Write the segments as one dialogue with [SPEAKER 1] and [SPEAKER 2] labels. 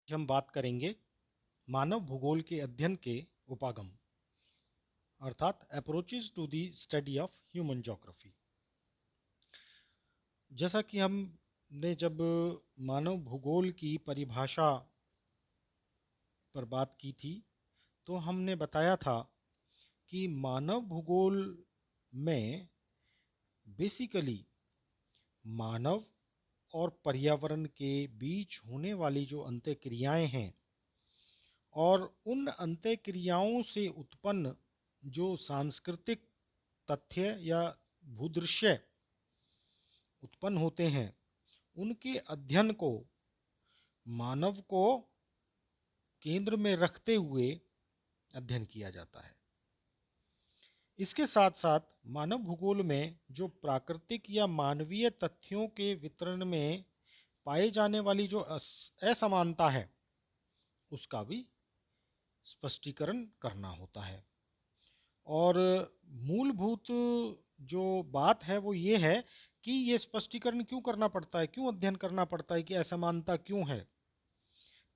[SPEAKER 1] हम बात करेंगे मानव भूगोल के अध्ययन के उपागम अर्थात approaches to the study of human geography. जैसा कि हमने जब मानव भूगोल की परिभाषा पर बात की थी तो हमने बताया था कि मानव भूगोल में बेसिकली मानव और पर्यावरण के बीच होने वाली जो अंतःक्रियाएं हैं और उन अंतःक्रियाओं से उत्पन्न जो सांस्कृतिक तथ्य या भूदृश्य उत्पन्न होते हैं उनके अध्ययन को मानव को केंद्र में रखते हुए अध्ययन किया जाता है। इसके साथ साथ मानव भूगोल में जो प्राकृतिक या मानवीय तथ्यों के वितरण में पाए जाने वाली जो असमानता है उसका भी स्पष्टीकरण करना होता है। और मूलभूत जो बात है वो ये है कि ये स्पष्टीकरण क्यों करना पड़ता है, क्यों अध्ययन करना पड़ता है कि असमानता क्यों है,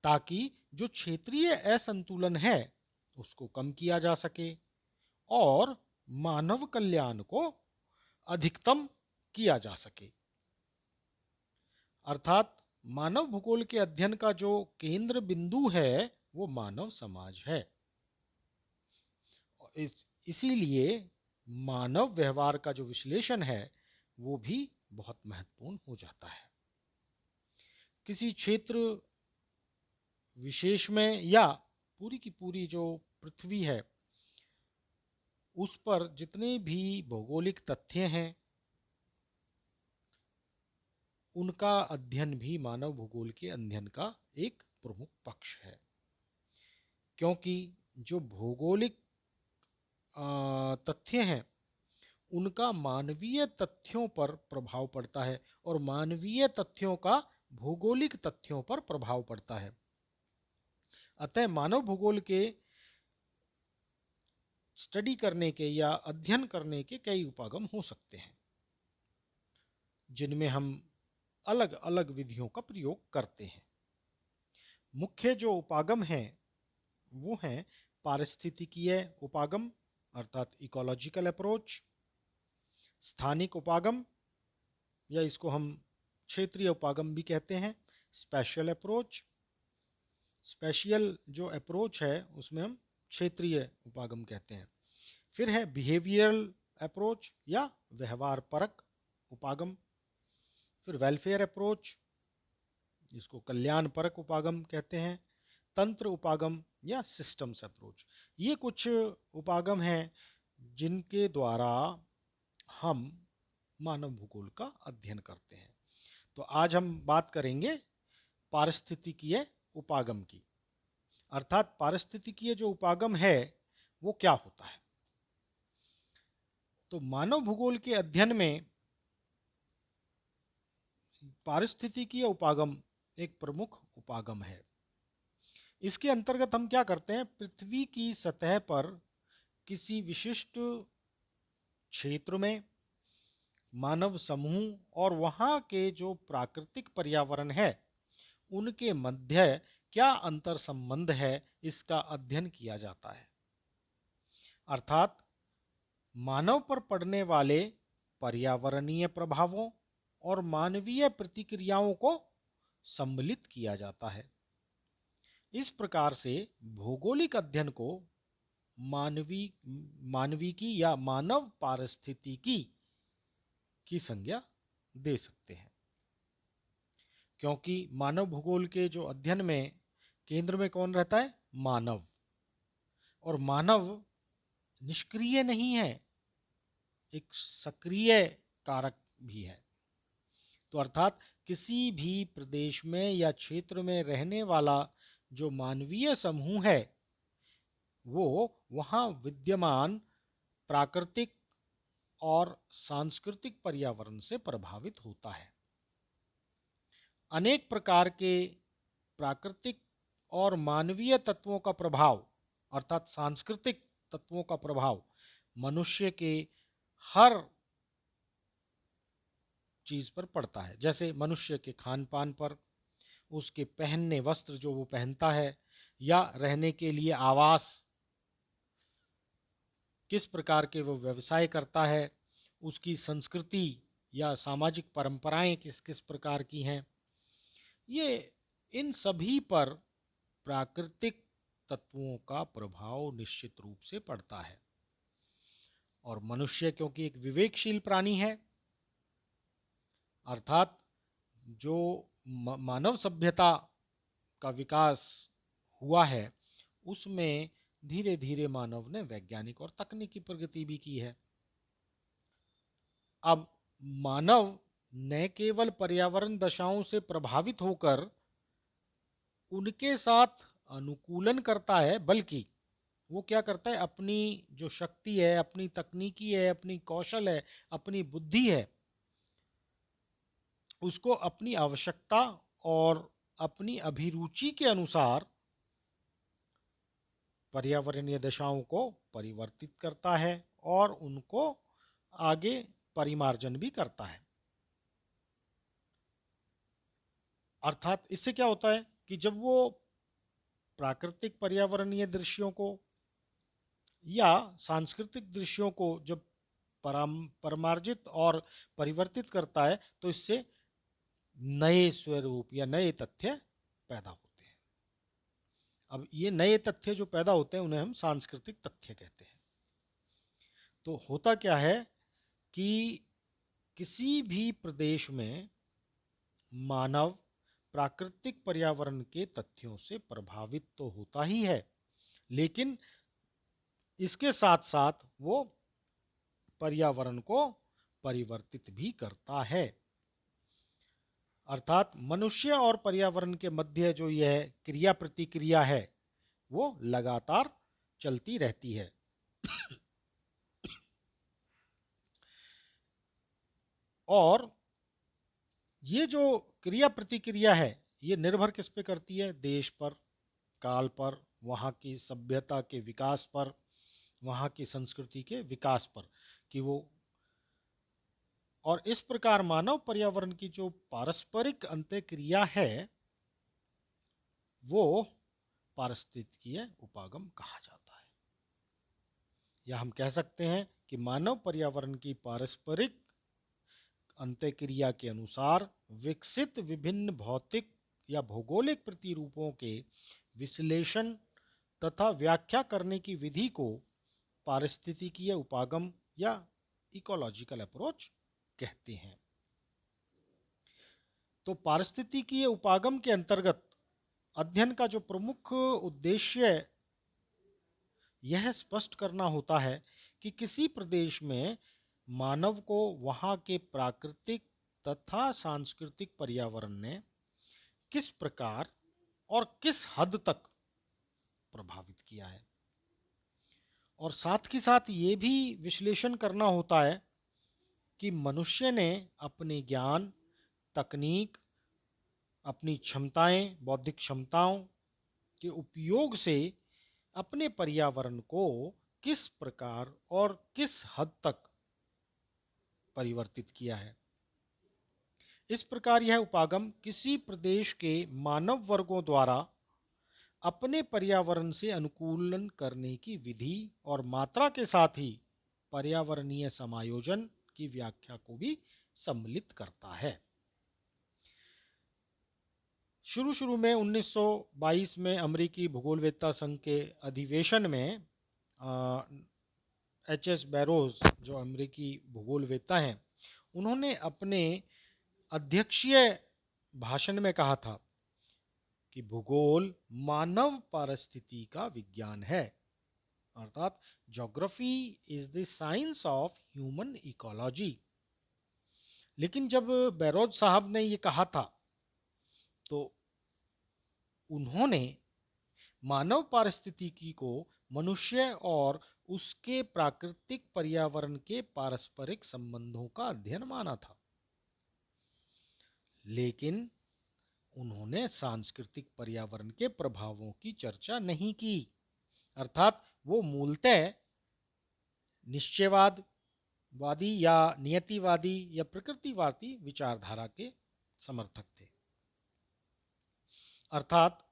[SPEAKER 1] ताकि जो क्षेत्रीय असंतुलन है उसको कम किया जा सके और मानव कल्याण को अधिकतम किया जा सके। अर्थात मानव भूगोल के अध्ययन का जो केंद्र बिंदु है वो मानव समाज है। इसीलिए मानव व्यवहार का जो विश्लेषण है वो भी बहुत महत्वपूर्ण हो जाता है। किसी क्षेत्र विशेष में या पूरी की पूरी जो पृथ्वी है उस पर जितने भी भौगोलिक तथ्य हैं उनका अध्ययन भी मानव भूगोल के अध्ययन का एक प्रमुख पक्ष है, क्योंकि जो भौगोलिक तथ्य हैं उनका मानवीय तथ्यों पर प्रभाव पड़ता है और मानवीय तथ्यों का भौगोलिक तथ्यों पर प्रभाव पड़ता है। अतः मानव भूगोल के स्टडी करने के या अध्ययन करने के कई उपागम हो सकते हैं जिनमें हम अलग अलग विधियों का प्रयोग करते हैं। मुख्य जो उपागम हैं वो हैं पारिस्थितिकीय उपागम अर्थात इकोलॉजिकल अप्रोच, स्थानिक उपागम या इसको हम क्षेत्रीय उपागम भी कहते हैं, स्पेशल अप्रोच। स्पेशल जो अप्रोच है उसमें हम क्षेत्रीय उपागम कहते हैं। फिर है बिहेवियरल अप्रोच या व्यवहार परक उपागम। फिर वेलफेयर अप्रोच जिसको कल्याण परक उपागम कहते हैं, तंत्र उपागम या सिस्टम्स अप्रोच। ये कुछ उपागम हैं जिनके द्वारा हम मानव भूगोल का अध्ययन करते हैं। तो आज हम बात करेंगे पारिस्थितिकीय उपागम की। अर्थात पारिस्थितिकीय जो उपागम है वो क्या होता है। तो मानव भूगोल के अध्ययन में पारिस्थितिकीय उपागम एक प्रमुख उपागम है। इसके अंतर्गत हम क्या करते हैं, पृथ्वी की सतह पर किसी विशिष्ट क्षेत्र में मानव समूह और वहाँ के जो प्राकृतिक पर्यावरण है उनके मध्य क्या अंतर संबंध है इसका अध्ययन किया जाता है। अर्थात मानव पर पड़ने वाले पर्यावरणीय प्रभावों और मानवीय प्रतिक्रियाओं को सम्मिलित किया जाता है। इस प्रकार से भौगोलिक अध्ययन को मानविकी या मानव पारिस्थितिकी की संज्ञा दे सकते हैं, क्योंकि मानव भूगोल के जो अध्ययन में केंद्र में कौन रहता है, मानव। और मानव निष्क्रिय नहीं है, एक सक्रिय कारक भी है। तो अर्थात किसी भी प्रदेश में या क्षेत्र में रहने वाला जो मानवीय समूह है वो वहाँ विद्यमान प्राकृतिक और सांस्कृतिक पर्यावरण से प्रभावित होता है। अनेक प्रकार के प्राकृतिक और मानवीय तत्वों का प्रभाव अर्थात सांस्कृतिक तत्वों का प्रभाव मनुष्य के हर चीज पर पड़ता है। जैसे मनुष्य के खान पान पर, उसके पहनने वस्त्र जो वो पहनता है, या रहने के लिए आवास, किस प्रकार के वो व्यवसाय करता है, उसकी संस्कृति या सामाजिक परंपराएं किस किस प्रकार की हैं, ये इन सभी पर प्राकृतिक तत्वों का प्रभाव निश्चित रूप से पड़ता है। और मनुष्य क्योंकि एक विवेकशील प्राणी है, अर्थात जो मानव सभ्यता का विकास हुआ है, उसमें धीरे धीरे मानव ने वैज्ञानिक और तकनीकी प्रगति भी की है। अब मानव न केवल पर्यावरण दशाओं से प्रभावित होकर उनके साथ अनुकूलन करता है, बल्कि वो क्या करता है, अपनी जो शक्ति है, अपनी तकनीकी है, अपनी कौशल है, अपनी बुद्धि है, उसको अपनी आवश्यकता और अपनी अभिरुचि के अनुसार पर्यावरणीय दशाओं को परिवर्तित करता है और उनको आगे परिमार्जन भी करता है। अर्थात इससे क्या होता है कि जब वो प्राकृतिक पर्यावरणीय दृश्यों को या सांस्कृतिक दृश्यों को जब परमार्जित और परिवर्तित करता है, तो इससे नए स्वरूप या नए तथ्य पैदा होते हैं। अब ये नए तथ्य जो पैदा होते हैं उन्हें हम सांस्कृतिक तथ्य कहते हैं। तो होता क्या है कि किसी भी प्रदेश में मानव प्राकृतिक पर्यावरण के तथ्यों से प्रभावित तो होता ही है, लेकिन इसके साथ साथ वो पर्यावरण को परिवर्तित भी करता है। अर्थात मनुष्य और पर्यावरण के मध्य जो यह क्रिया प्रतिक्रिया है, वो लगातार चलती रहती है। और ये जो क्रिया प्रतिक्रिया है, ये निर्भर किस पे करती है? देश पर, काल पर, वहाँ की सभ्यता के विकास पर, वहाँ की संस्कृति के विकास पर, कि वो, और इस प्रकार मानव पर्यावरण की जो पारस्परिक अंतःक्रिया है, वो पारिस्थितिकीय उपागम कहा जाता है। या हम कह सकते हैं कि मानव पर्यावरण की पारस्परिक अंतःक्रिया के अनुसार विकसित विभिन्न भौतिक या भौगोलिक प्रतिरूपों के विश्लेषण तथा व्याख्या करने की विधि को पारिस्थितिकीय उपागम या इकोलॉजिकल अप्रोच कहते हैं। तो पारिस्थितिकीय उपागम के अंतर्गत अध्ययन का जो प्रमुख उद्देश्य यह स्पष्ट करना होता है कि किसी प्रदेश में मानव को वहाँ के प्राकृतिक तथा सांस्कृतिक पर्यावरण ने किस प्रकार और किस हद तक प्रभावित किया है। और साथ ही साथ ये भी विश्लेषण करना होता है कि मनुष्य ने अपने ज्ञान, तकनीक, अपनी क्षमताएं, बौद्धिक क्षमताओं के उपयोग से अपने पर्यावरण को किस प्रकार और किस हद तक परिवर्तित किया है। इस प्रकार यह उपागम किसी प्रदेश के मानव वर्गों द्वारा अपने पर्यावरण से अनुकूलन करने की विधि और मात्रा के साथ ही पर्यावरणीय समायोजन की व्याख्या को भी सम्मिलित करता है। शुरू शुरू में 1922 में अमेरिकी भूगोलवेत्ता संघ के अधिवेशन में एच.एस. बैरोज, जो अमेरिकी भूगोलवेत्ता हैं, उन्होंने अपने अध्यक्षीय भाषण में कहा था कि भूगोल मानव पारिस्थिति का विज्ञान है, अर्थात geography is the science of human ecology. लेकिन जब बैरोज साहब ने ये कहा था, तो उन्होंने मानव पारिस्थितिकी को मनुष्य और उसके प्राकृतिक पर्यावरण के पारस्परिक संबंधों का अध्ययन माना था। लेकिन उन्होंने सांस्कृतिक पर्यावरण के प्रभावों की चर्चा नहीं की, अर्थात वो मूलतः निश्चयवादी या नियतिवादी या प्रकृतिवादी विचारधारा के समर्थक थे। अर्थात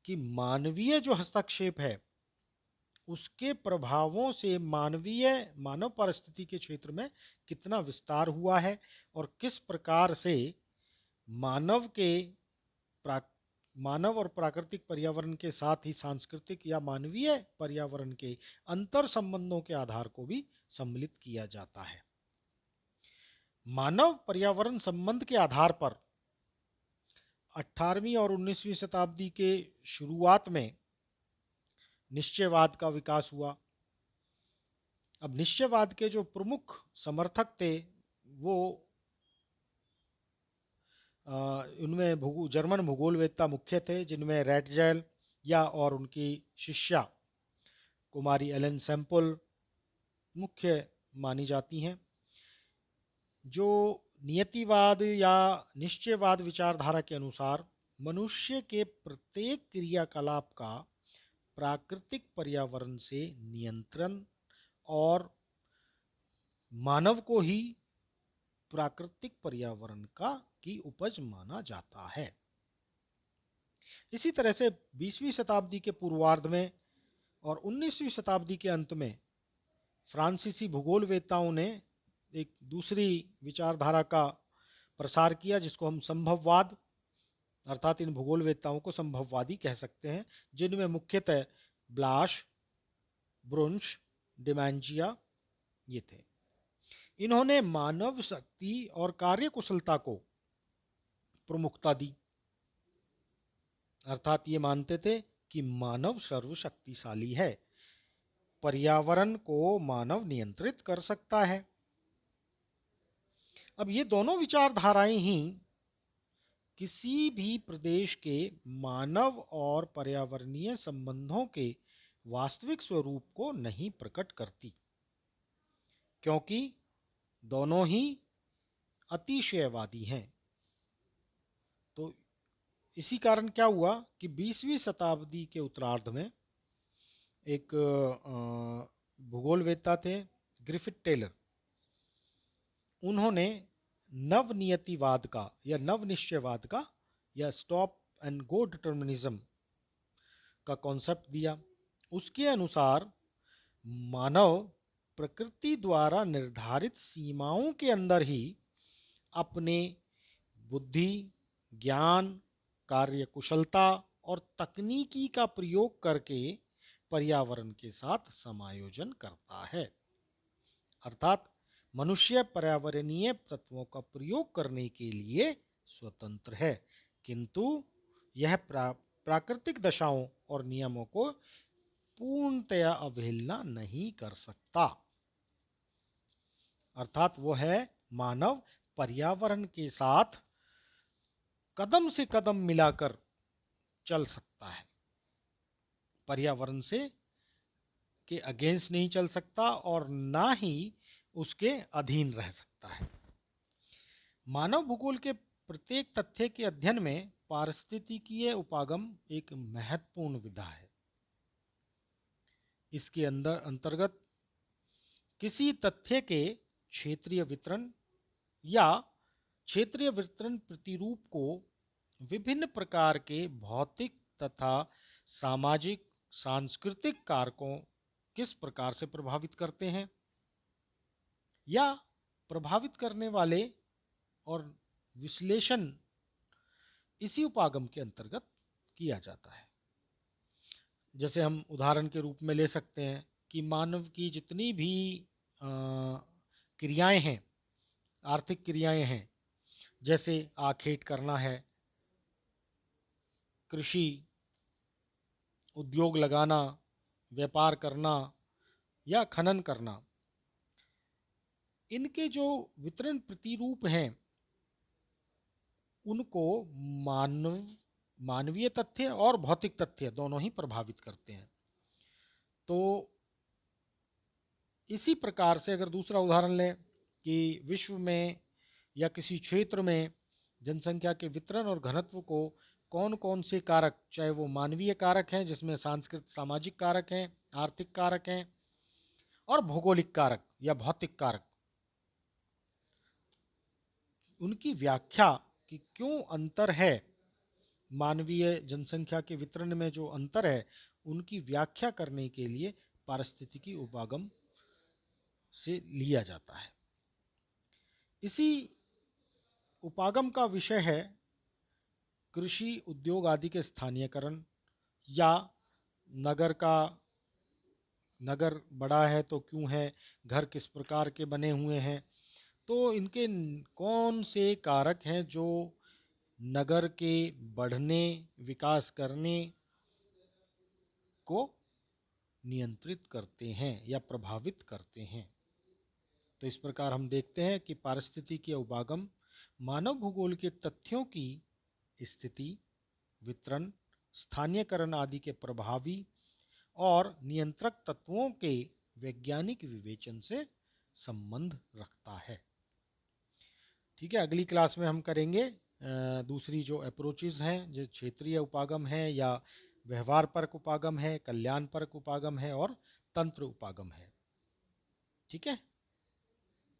[SPEAKER 1] कि मानवीय जो हस्तक्षेप है उसके प्रभावों से मानव परिस्थिति के क्षेत्र में कितना विस्तार हुआ है और किस प्रकार से मानव के प्रा मानव और प्राकृतिक पर्यावरण के साथ ही सांस्कृतिक या मानवीय पर्यावरण के अंतर संबंधों के आधार को भी सम्मिलित किया जाता है। मानव पर्यावरण संबंध के आधार पर 18वीं और 19वीं शताब्दी के शुरुआत में निश्चयवाद का विकास हुआ। अब निश्चयवाद के जो प्रमुख समर्थक थे वो उनमें जर्मन भूगोलवेत्ता मुख्य थे, जिनमें रैटजेल या और उनकी शिष्या कुमारी एलन सैम्पल मुख्य मानी जाती हैं, जो नियतिवाद या निश्चयवाद विचारधारा के अनुसार मनुष्य के प्रत्येक क्रियाकलाप का प्राकृतिक पर्यावरण से नियंत्रण और मानव को ही प्राकृतिक पर्यावरण की उपज माना जाता है। इसी तरह से 20वीं शताब्दी के पूर्वार्ध में और 19वीं शताब्दी के अंत में फ्रांसीसी भूगोलवेत्ताओं ने एक दूसरी विचारधारा का प्रसार किया, जिसको हम संभववाद, अर्थात इन भूगोलवेत्ताओं को संभववादी कह सकते हैं, जिनमें मुख्यतः ब्लाश, ब्रुंश, डिमैंजिया ये थे। इन्होंने मानव शक्ति और कार्यकुशलता को प्रमुखता दी, अर्थात ये मानते थे कि मानव सर्वशक्तिशाली है, पर्यावरण को मानव नियंत्रित कर सकता है। अब ये दोनों विचारधाराएं ही किसी भी प्रदेश के मानव और पर्यावरणीय संबंधों के वास्तविक स्वरूप को नहीं प्रकट करती, क्योंकि दोनों ही अतिशयवादी हैं। तो इसी कारण क्या हुआ कि 20वीं शताब्दी के उत्तरार्ध में एक भूगोलवेत्ता थे ग्रिफिथ टेलर, उन्होंने नवनियतिवाद का या नवनिश्चयवाद का या स्टॉप एंड गो डिटर्मिनिज्म का कॉन्सेप्ट दिया। उसके अनुसार मानव प्रकृति द्वारा निर्धारित सीमाओं के अंदर ही अपने बुद्धि, ज्ञान, कार्यकुशलता और तकनीकी का प्रयोग करके पर्यावरण के साथ समायोजन करता है। अर्थात मनुष्य पर्यावरणीय तत्वों का प्रयोग करने के लिए स्वतंत्र है, किंतु यह प्राकृतिक दशाओं और नियमों को पूर्णतया अवहेलना नहीं कर सकता। अर्थात वो है मानव पर्यावरण के साथ कदम से कदम मिलाकर चल सकता है, पर्यावरण से के अगेंस्ट नहीं चल सकता और ना ही उसके अधीन रह सकता है। मानव भूगोल के प्रत्येक तथ्य के अध्ययन में पारिस्थितिकीय उपागम एक महत्वपूर्ण विधा है। इसके अंतर्गत किसी तथ्य के क्षेत्रीय वितरण या क्षेत्रीय वितरण प्रतिरूप को विभिन्न प्रकार के भौतिक तथा सामाजिक सांस्कृतिक कारकों किस प्रकार से प्रभावित करते हैं या प्रभावित करने वाले और विश्लेषण इसी उपागम के अंतर्गत किया जाता है। जैसे हम उदाहरण के रूप में ले सकते हैं कि मानव की जितनी भी क्रियाएं हैं, आर्थिक क्रियाएं हैं, जैसे आखेट करना है, कृषि, उद्योग लगाना, व्यापार करना या खनन करना, इनके जो वितरण प्रतिरूप हैं उनको मानवीय तथ्य और भौतिक तथ्य दोनों ही प्रभावित करते हैं। तो इसी प्रकार से अगर दूसरा उदाहरण लें कि विश्व में या किसी क्षेत्र में जनसंख्या के वितरण और घनत्व को कौन कौन से कारक, चाहे वो मानवीय कारक हैं जिसमें सांस्कृतिक सामाजिक कारक हैं, आर्थिक कारक हैं और भौगोलिक कारक या भौतिक कारक, उनकी व्याख्या कि क्यों अंतर है मानवीय जनसंख्या के वितरण में जो अंतर है उनकी व्याख्या करने के लिए पारिस्थितिकी उपागम से लिया जाता है। इसी उपागम का विषय है कृषि उद्योग आदि के स्थानीयकरण, या नगर का नगर बड़ा है तो क्यों है, घर किस प्रकार के बने हुए हैं, तो इनके कौन से कारक हैं जो नगर के बढ़ने, विकास करने को नियंत्रित करते हैं या प्रभावित करते हैं। तो इस प्रकार हम देखते हैं कि पारिस्थितिकी उपागम मानव भूगोल के तथ्यों की स्थिति, वितरण, स्थानीयकरण आदि के प्रभावी और नियंत्रक तत्वों के वैज्ञानिक विवेचन से संबंध रखता है। ठीक है, अगली क्लास में हम करेंगे दूसरी जो अप्रोचेस हैं, जो क्षेत्रीय उपागम है या व्यवहार परक उपागम है, कल्याण परक उपागम है और तंत्र उपागम है। ठीक है।